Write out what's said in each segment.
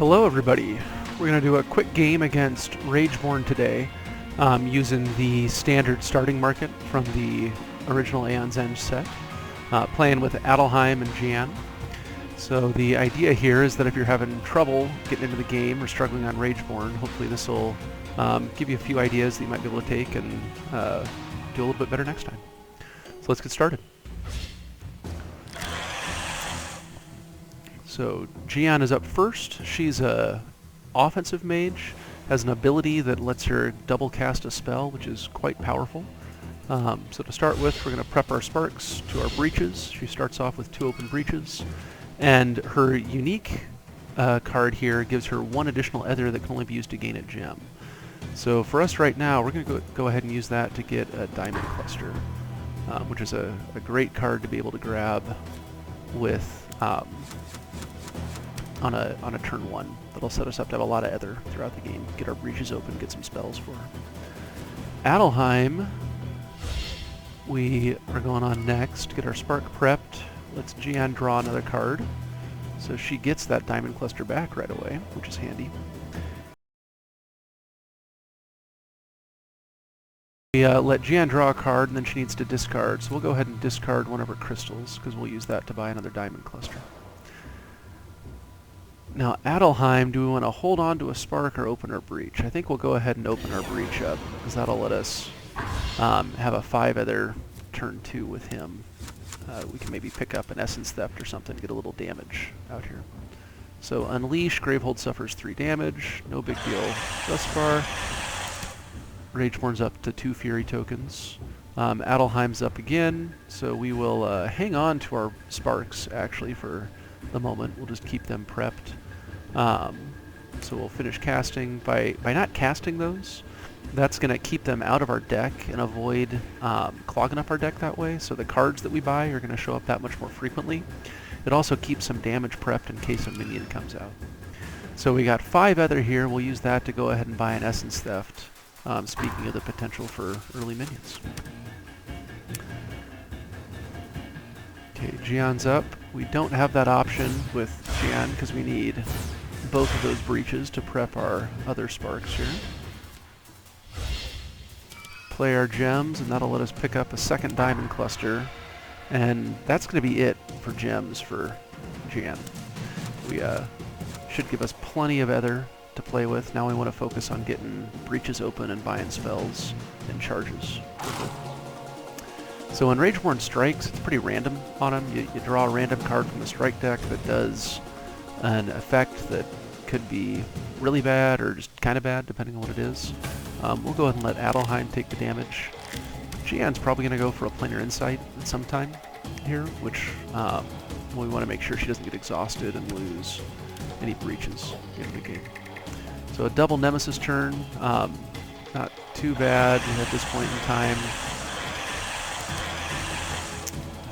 Hello everybody. We're going to do a quick game against Rageborne today using the standard starting market from the original Aeon's End set, playing with Adelheim and Jian. So the idea here is that if you're having trouble getting into the game or struggling on Rageborne, hopefully this will give you a few ideas that you might be able to take and do a little bit better next time. So let's get started. So Jian is up first. She's a offensive mage, has an ability that lets her double cast a spell, which is quite powerful. So to start with, we're going to prep our sparks to our breaches. She starts off with 2 open breaches, and her unique card here gives her 1 additional ether that can only be used to gain a gem. So for us right now, we're going to go ahead and use that to get a diamond cluster, which is a great card to be able to grab with on a turn 1. That'll set us up to have a lot of ether throughout the game, get our breaches open, get some spells for her. Adelheim, we are going on next, get our spark prepped. Let's Jian draw another card. So she gets that diamond cluster back right away, which is handy. We let Jian draw a card, and then she needs to discard. So we'll go ahead and discard one of her crystals, because we'll use that to buy another diamond cluster. Now, Adelheim, do we want to hold on to a spark or open our breach? I think we'll go ahead and open our breach up, because that'll let us have a 5 ether turn 2 with him. We can maybe pick up an essence theft or something to get a little damage out here. So Unleash, Gravehold suffers 3 damage, no big deal thus far. Rageborne's up to 2 Fury tokens. Adelheim's up again, so we will hang on to our sparks, actually, for the moment. We'll just keep them prepped. So we'll finish casting. By not casting those, that's going to keep them out of our deck and avoid clogging up our deck that way, so the cards that we buy are going to show up that much more frequently. It also keeps some damage prepped in case a minion comes out. So we got 5 ether here. We'll use that to go ahead and buy an essence theft, speaking of the potential for early minions. Okay, Jian's up. We don't have that option with Jian because we need both of those breaches to prep our other sparks here. Play our gems, and that'll let us pick up a 2nd diamond cluster, and that's going to be it for gems for Jian. We should give us plenty of ether to play with. Now we want to focus on getting breaches open and buying spells and charges. So when Rageborne strikes, it's pretty random on him. You draw a random card from the strike deck that does an effect that could be really bad or just kind of bad, depending on what it is. We'll go ahead and let Adelheim take the damage. Jian's probably going to go for a planar insight at some time here, which we want to make sure she doesn't get exhausted and lose any breaches in the game. So a double nemesis turn, not too bad at this point in time.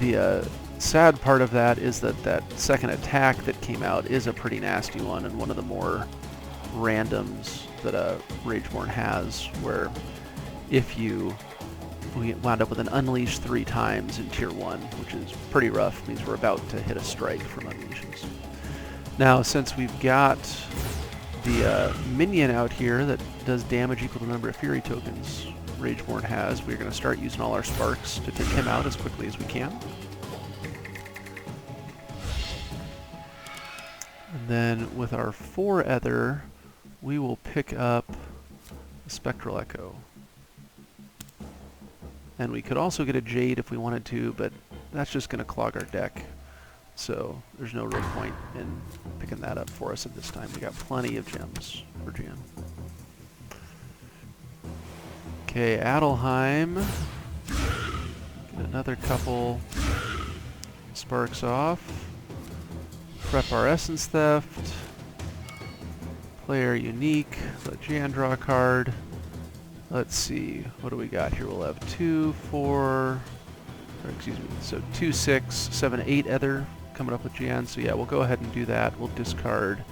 The sad part of that is that that 2nd attack that came out is a pretty nasty one, and one of the more randoms that Rageborne has, where if we wound up with an Unleash 3 times in Tier 1, which is pretty rough, means we're about to hit a strike from Unleashes. Now, since we've got the minion out here that does damage equal to the number of Fury tokens Rageborne has, we're going to start using all our sparks to take him out as quickly as we can. And then with our 4 ether, we will pick up a Spectral Echo. And we could also get a Jade if we wanted to, but that's just going to clog our deck. So there's no real point in picking that up for us at this time. We got plenty of gems for Jian. Okay, Adelheim. Get another couple sparks off. Prep our essence theft. Play our unique. Let Jian draw a card. Let's see, what do we got here? We'll have 2, 4, so 2, 6, 7, 8 ether coming up with Jian. So yeah, we'll go ahead and do that. We'll discard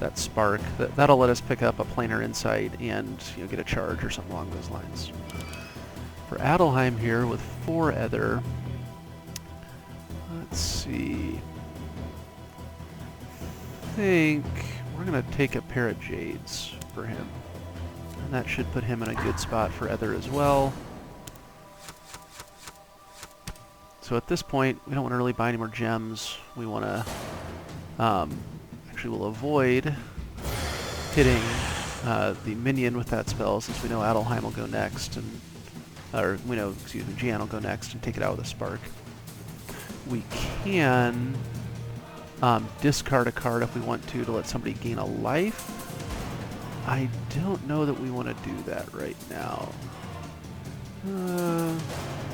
that spark. That'll let us pick up a planar insight and get a charge or something along those lines. For Adelheim here with 4 ether, let's see. think we're we're going to take a pair of Jades for him. And that should put him in a good spot for Ether as well. So at this point, we don't want to really buy any more gems. We want to... actually, we'll avoid hitting the minion with that spell, since we know Adelheim will go next, and or we know, excuse me, Jian will go next and take it out with a spark. We can discard a card if we want to let somebody gain a life. I don't know that we want to do that right now.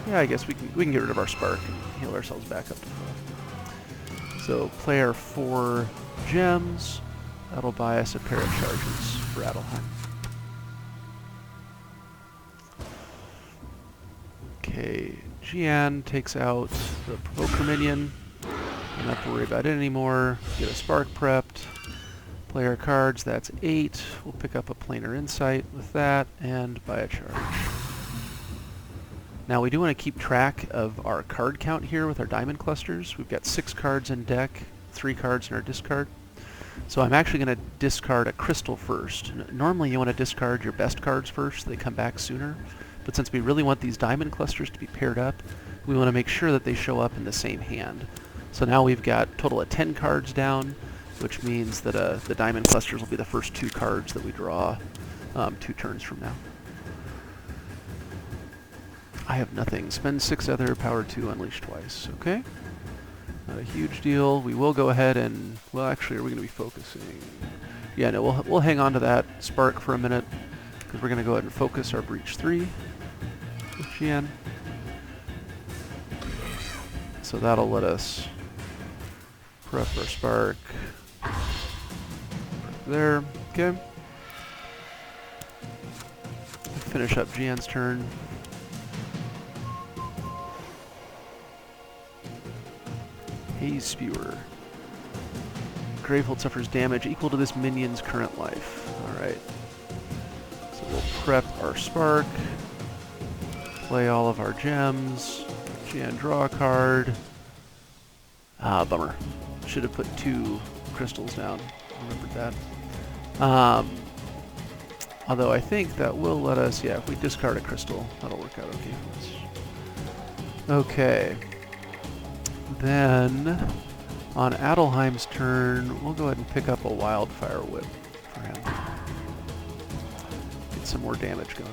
Yeah, I guess we can get rid of our spark and heal ourselves back up to full. So play our 4 gems. That'll buy us a pair of charges for Adelheim. Okay, Jian takes out the Provoker minion. Don't have to worry about it anymore. Get a spark prepped. Play our cards, that's 8. We'll pick up a Planar Insight with that and buy a charge. Now we do want to keep track of our card count here with our diamond clusters. We've got 6 cards in deck, 3 cards in our discard. So I'm actually going to discard a crystal first. Normally you want to discard your best cards first so they come back sooner. But since we really want these diamond clusters to be paired up, we want to make sure that they show up in the same hand. So now we've got a total of 10 cards down, which means that the diamond clusters will be the first 2 cards that we draw 2 turns from now. I have nothing. Spend 6 Ether, power 2, unleash twice. Okay. Not a huge deal. We will go ahead and... Well, actually, are we going to be focusing? Yeah, no, we'll hang on to that spark for a minute, because we're going to go ahead and focus our Breach 3 with Jian. So that'll let us prep our spark. There. Okay. Finish up Jian's turn. Haze Spewer. Gravehold suffers damage equal to this minion's current life. Alright. So we'll prep our spark. Play all of our gems. Jian, draw a card. Ah, bummer. Should have put 2 crystals down. Remembered that. Although I think that will let us... Yeah, if we discard a crystal, that'll work out okay for us. Okay. Then, on Adelheim's turn, we'll go ahead and pick up a Wildfire Whip for him. Get some more damage going.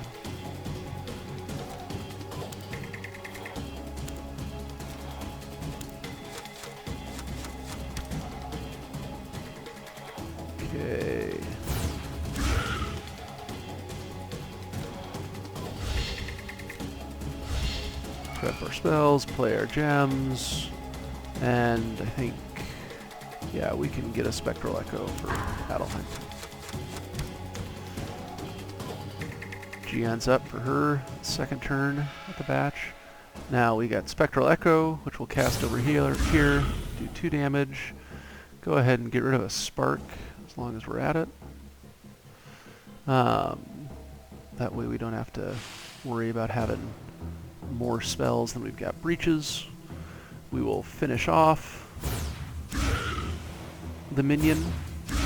Okay. Prep our spells, play our gems. And I think, yeah, we can get a Spectral Echo for Adelheim. Jian's up for her second turn at the batch. Now we got Spectral Echo, which we'll cast over here, do 2 damage. Go ahead and get rid of a Spark as long as we're at it. That way we don't have to worry about having more spells than we've got breaches. We will finish off the minion. We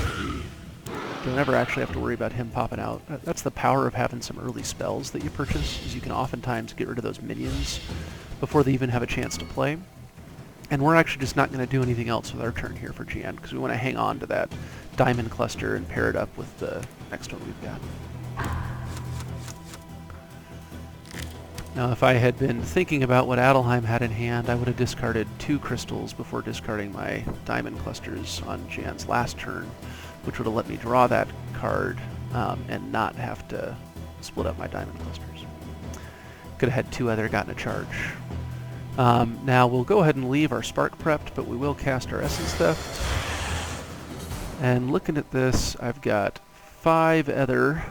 don't ever actually have to worry about him popping out. That's the power of having some early spells that you purchase, is you can oftentimes get rid of those minions before they even have a chance to play. And we're actually just not going to do anything else with our turn here for Jian, because we want to hang on to that diamond cluster and pair it up with the next one we've got. Now, if I had been thinking about what Adelheim had in hand, I would have discarded 2 crystals before discarding my diamond clusters on Jian's last turn, which would have let me draw that card and not have to split up my diamond clusters. Could have had 2 other, gotten a charge. Now, we'll go ahead and leave our spark prepped, but we will cast our Essence Theft. And looking at this, I've got 5 Ether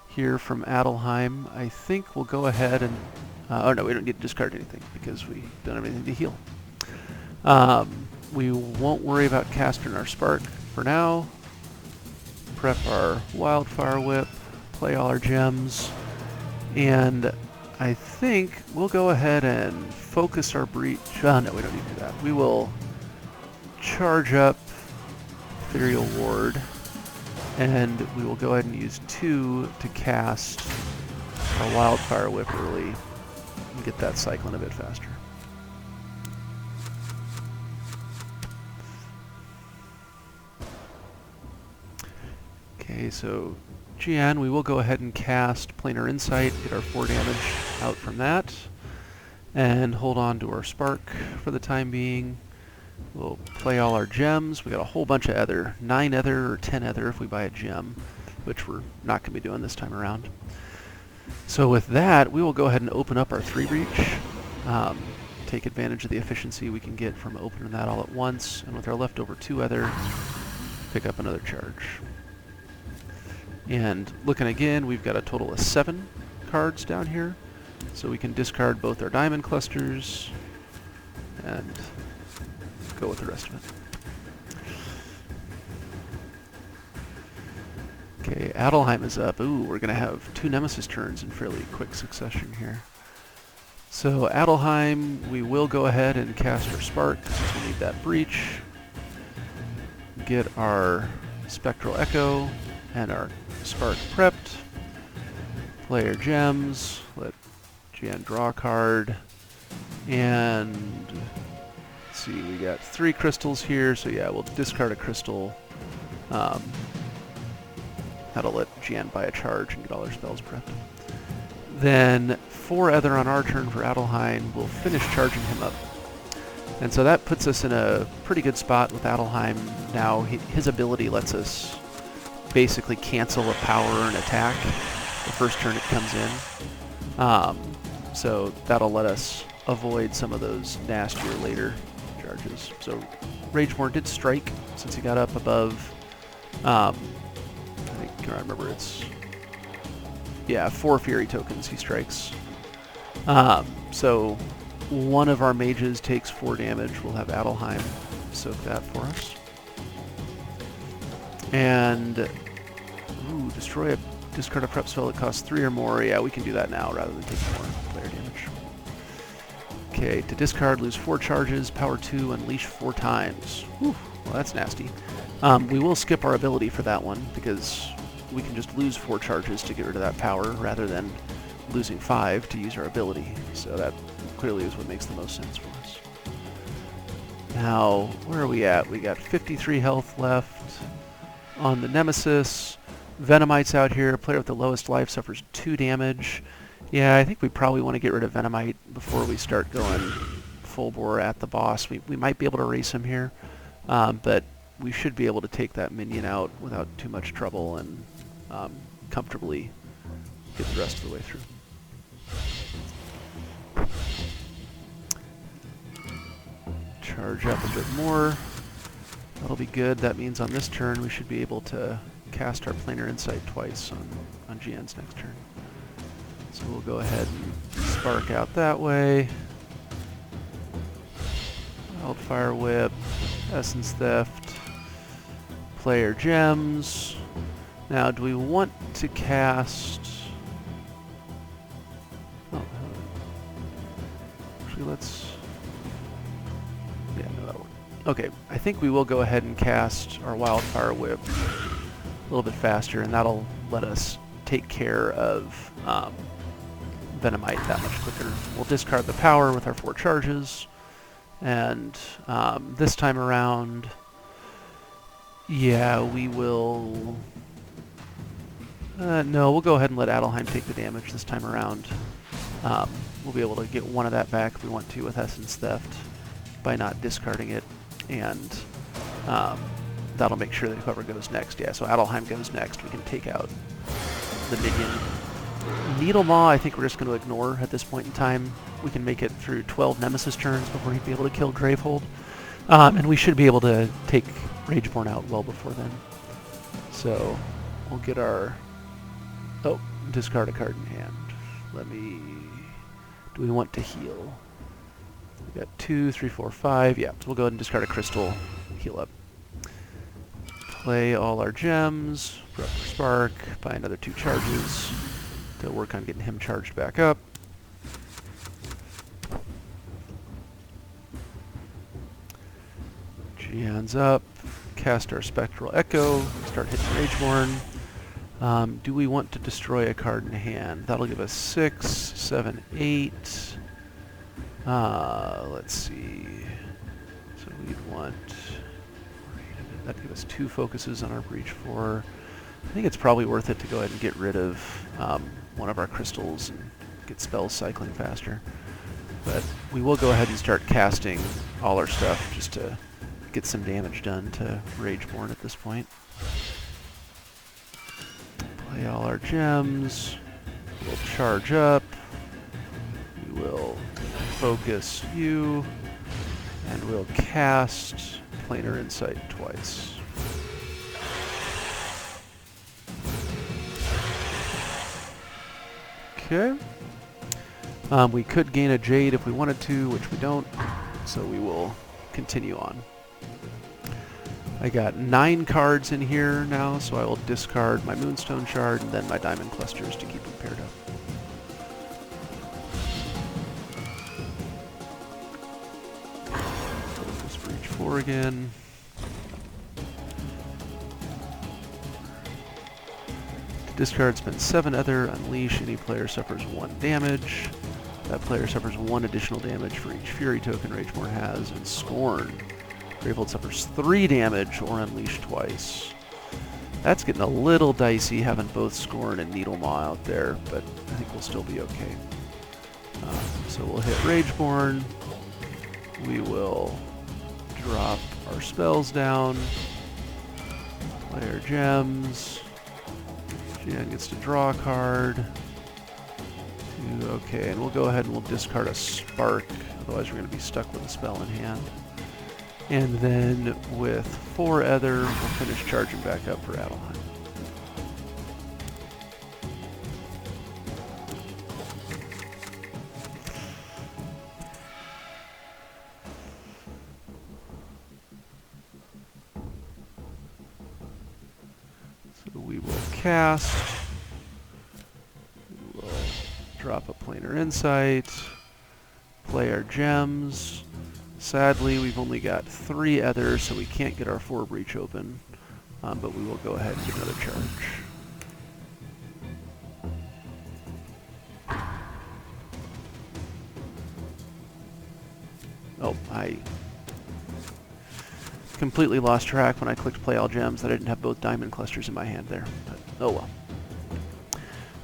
here from Adelheim. I think we'll go ahead and... oh no, we don't need to discard anything because we don't have anything to heal. We won't worry about casting our spark for now. Prep our Wildfire Whip, play all our gems, and I think we'll go ahead and focus our breach. No, we don't need to do that. We will charge up Ethereal Ward And we will go ahead and use 2 to cast our Wildfire Whip early and get that cycling a bit faster. Okay, so Jian, we will go ahead and cast Planar Insight, get our 4 damage out from that, and hold on to our Spark for the time being. We'll play all our gems. We got a whole bunch of ether, 9 ether or 10 ether if we buy a gem, which we're not going to be doing this time around. So with that, we will go ahead and open up our 3 breach, take advantage of the efficiency we can get from opening that all at once, and with our leftover 2 ether, pick up another charge. And looking again, we've got a total of 7 cards down here, so we can discard both our diamond clusters and go with the rest of it. Okay, Adelheim is up. Ooh, we're going to have 2 Nemesis turns in fairly quick succession here. So Adelheim, we will go ahead and cast our Spark, since we need that breach. Get our Spectral Echo and our Spark prepped. Play our gems. Let Jian draw a card. And let's see, we got 3 crystals here, so yeah, we'll discard a crystal. That'll let Jian buy a charge and get all our spells prepped. Then 4 ether on our turn for Adelheim. We'll finish charging him up. And so that puts us in a pretty good spot with Adelheim. Now his ability lets us basically cancel a power and attack the first turn it comes in. So that'll let us avoid some of those nastier later charges. So Rageborne did strike since he got up above, I can't remember, it's, yeah, 4 Fury tokens he strikes. So one of our mages takes 4 damage. We'll have Adelheim soak that for us. And, ooh, discard a prep spell that costs 3 or more. Yeah, we can do that now rather than taking more player damage. Okay, to discard, lose 4 charges, power 2, unleash 4 times. Whew, well, that's nasty. We will skip our ability for that one, because we can just lose 4 charges to get rid of that power, rather than losing 5 to use our ability. So that clearly is what makes the most sense for us. Now, where are we at? We got 53 health left on the Nemesis. Venomite's out here. Player with the lowest life suffers 2 damage. Yeah, I think we probably want to get rid of Venomite before we start going full bore at the boss. We might be able to race him here, but we should be able to take that minion out without too much trouble and comfortably get the rest of the way through. Charge up a bit more. That'll be good. That means on this turn we should be able to cast our Planar Insight twice on Jian's next turn. So we'll go ahead and Spark out that way. Wildfire Whip, Essence Theft, Player Gems. Now, do we want to cast... Oh, actually, let's... Yeah, no, that'll work. Okay, I think we will go ahead and cast our Wildfire Whip a little bit faster, and that'll let us take care of Venomite that much quicker. We'll discard the power with our 4 charges, and this time around, yeah, we will... no, we'll go ahead and let Adelheim take the damage this time around. We'll be able to get 1 of that back if we want to with Essence Theft by not discarding it, and that'll make sure that whoever goes next, yeah, so Adelheim goes next, we can take out the minion. Needle Maw, I think we're just going to ignore at this point in time. We can make it through 12 Nemesis turns before he'd be able to kill Gravehold. And we should be able to take Rageborne out well before then. So we'll get our... Oh, discard a card in hand. Let me... Do we want to heal? We got 2, 3, 4, 5. Yeah, so we'll go ahead and discard a crystal, heal up. Play all our gems, prep for Spark, buy another 2 charges to work on getting him charged back up. Jian's up. cast our Spectral Echo, start hitting Rageborne. Do we want to destroy a card in hand? That'll give us 6, 7, 8. Let's see. So we'd want... That'd give us 2 focuses on our Breach 4. I think it's probably worth it to go ahead and get rid of one of our crystals and get spells cycling faster. But we will go ahead and start casting all our stuff just to get some damage done to Rageborne at this point. Play all our gems. We'll charge up. We will focus you. And we'll cast Planar Insight twice. Okay. We could gain a Jade if we wanted to, which we don't, so we will continue on. I got 9 cards in here now, so I will discard my Moonstone Shard and then my Diamond Clusters to keep them paired up. Focus Breach 4 again. Discard, spend 7 other, unleash. Any player suffers 1 damage. That player suffers 1 additional damage for each Fury token Rageborne has. And Scorn. Gravehold suffers 3 damage or unleash twice. That's getting a little dicey having both Scorn and Needle Maw out there, but I think we'll still be okay. So we'll hit Rageborne. We will drop our spells down. Play our gems. Jian gets to draw a card. Okay, and we'll go ahead and we'll discard a Spark, otherwise we're going to be stuck with a spell in hand. And then with 4 Ether, we'll finish charging back up for Adelheim. So we will cast. We will drop a Planar Insight. Play our gems. Sadly, we've only got 3 Ethers, so we can't get our 4 Breach open. But we will go ahead and get another charge. Oh, I completely lost track when I clicked play all gems that I didn't have both Diamond Clusters in my hand there. But, oh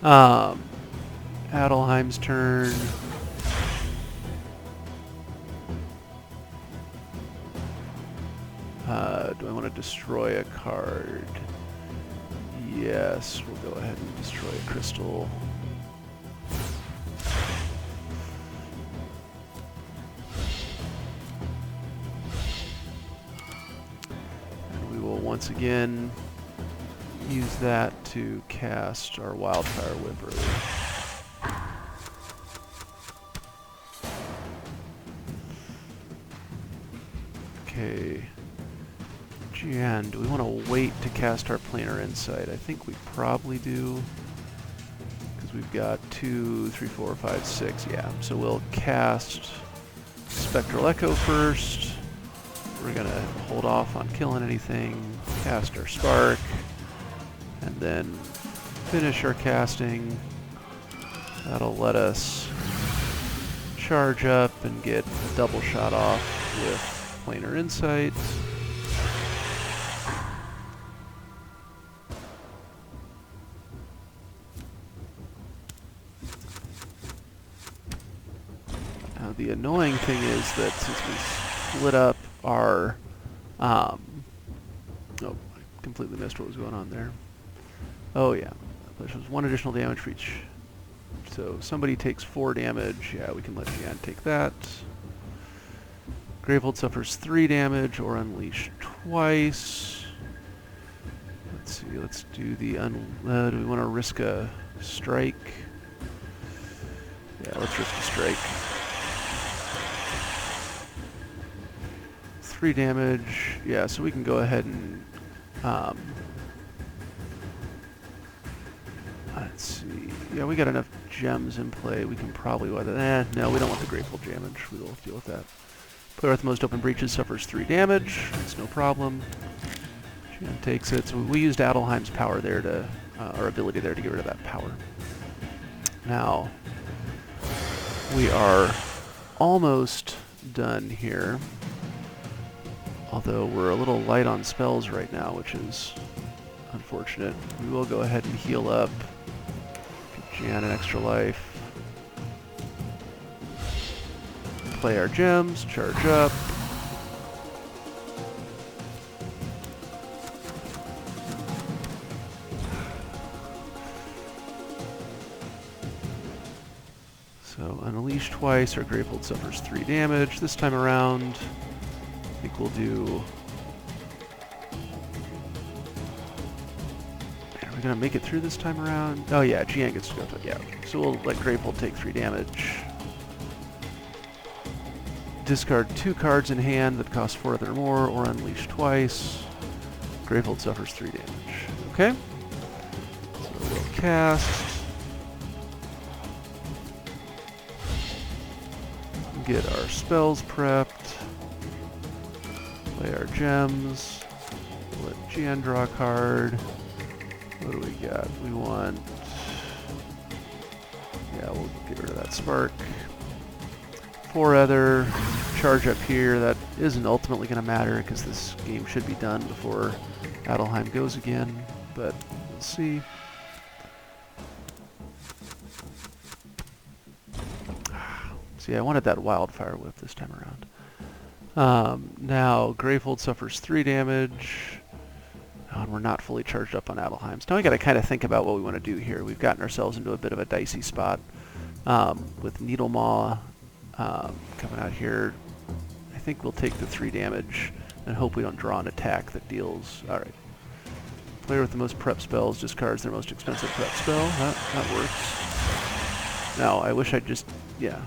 well. Adelheim's turn. Do I want to destroy a card? Yes, we'll go ahead and destroy a crystal. And we will once again use that to cast our Wildfire Whip early. Okay. Jian, do we want to wait to cast our Planar Insight? I think we probably do. Because we've got 2, 3, 4, 5, 6. Yeah, so we'll cast Spectral Echo first. We're going to hold off on killing anything. Cast our Spark. And then finish our casting. That'll let us charge up and get a double shot off with Planar Insight. The annoying thing is that since we split up our... oh, I completely missed what was going on there. Oh yeah, there's 1 additional damage for each. So somebody takes 4 damage. Yeah, we can let Jian take that. Gravehold suffers 3 damage or unleash twice. Let's see, let's do the... do we want to risk a strike? Yeah, let's risk a strike. 3 damage. Yeah, so we can go ahead and... let's see. Yeah, we got enough gems in play. We can probably weather... no, we don't want the Grateful damage. We will deal with that. Player with the most open breaches suffers 3 damage. It's no problem. Jian takes it. So we used Adelheim's power there to, our ability there to get rid of that power. Now, we are almost done here. Although we're a little light on spells right now, which is unfortunate. We will go ahead and heal up. Give Jian an extra life. Play our gems, charge up. So unleash twice, our Gravehold suffers 3 damage. This time around, I think we'll do... Man, are we going to make it through this time around? Oh yeah, Jian gets to go to it, yeah. So we'll let Gravehold take 3 damage. Discard 2 cards in hand that cost 4 or more, or unleash twice. Gravehold suffers 3 damage. Okay? So we'll cast. Get our spells prepped. Play our gems. Let Jian draw a card. What do we got? We want... Yeah, we'll get rid of that spark. 4 other. Charge up here. That isn't ultimately going to matter because this game should be done before Adelheim goes again, but we'll see. See, I wanted that wildfire whip this time around. Now, Gravehold suffers 3 damage. Oh, and we're not fully charged up on Adelheim. So now we got to kind of think about what we want to do here. We've gotten ourselves into a bit of a dicey spot with Needlemaw coming out here. I think we'll take the 3 damage and hope we don't draw an attack that deals... Alright. Player with the most prep spells discards their most expensive prep spell. That works. Now, I wish I'd just... Yeah.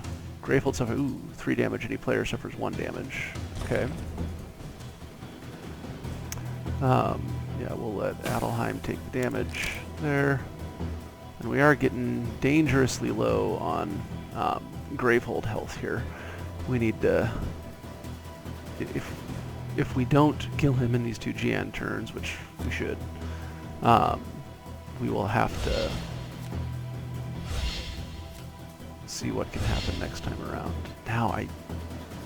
Gravehold suffers... Ooh, 3 damage. Any player suffers 1 damage. Okay. Yeah, we'll let Adelheim take the damage there. And we are getting dangerously low on Gravehold health here. We need to... If we don't kill him in these 2 Jian turns, which we should, we will have to see what can happen next time around. Now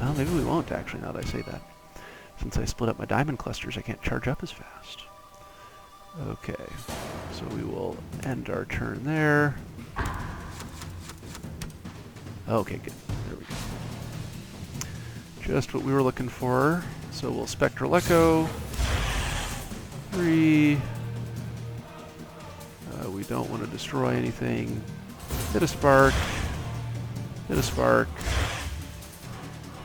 well, maybe we won't actually, now that I say that. Since I split up my diamond clusters, I can't charge up as fast. Okay, so we will end our turn there. Okay, good. There we go. Just what we were looking for. So we'll Spectral Echo. 3. We don't want to destroy anything. Hit a spark. Hit a spark.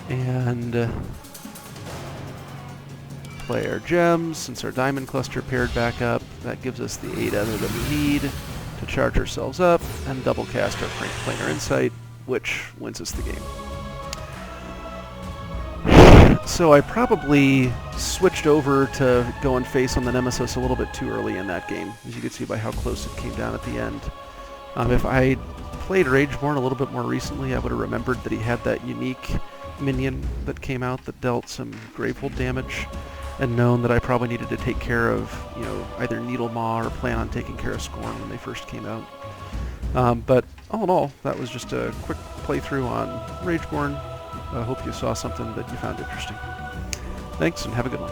And play our gems. Since our diamond cluster paired back up, that gives us the 8 other that we need to charge ourselves up and double cast our Planar Insight, which wins us the game. So I probably switched over to go and face on the Nemesis a little bit too early in that game, as you can see by how close it came down at the end. If I played Rageborne a little bit more recently, I would have remembered that he had that unique minion that came out that dealt some Gravehold damage, and known that I probably needed to take care of, you know, either Needlemaw or plan on taking care of Scorn when they first came out. But all in all, that was just a quick playthrough on Rageborne. I hope you saw something that you found interesting. Thanks, and have a good one.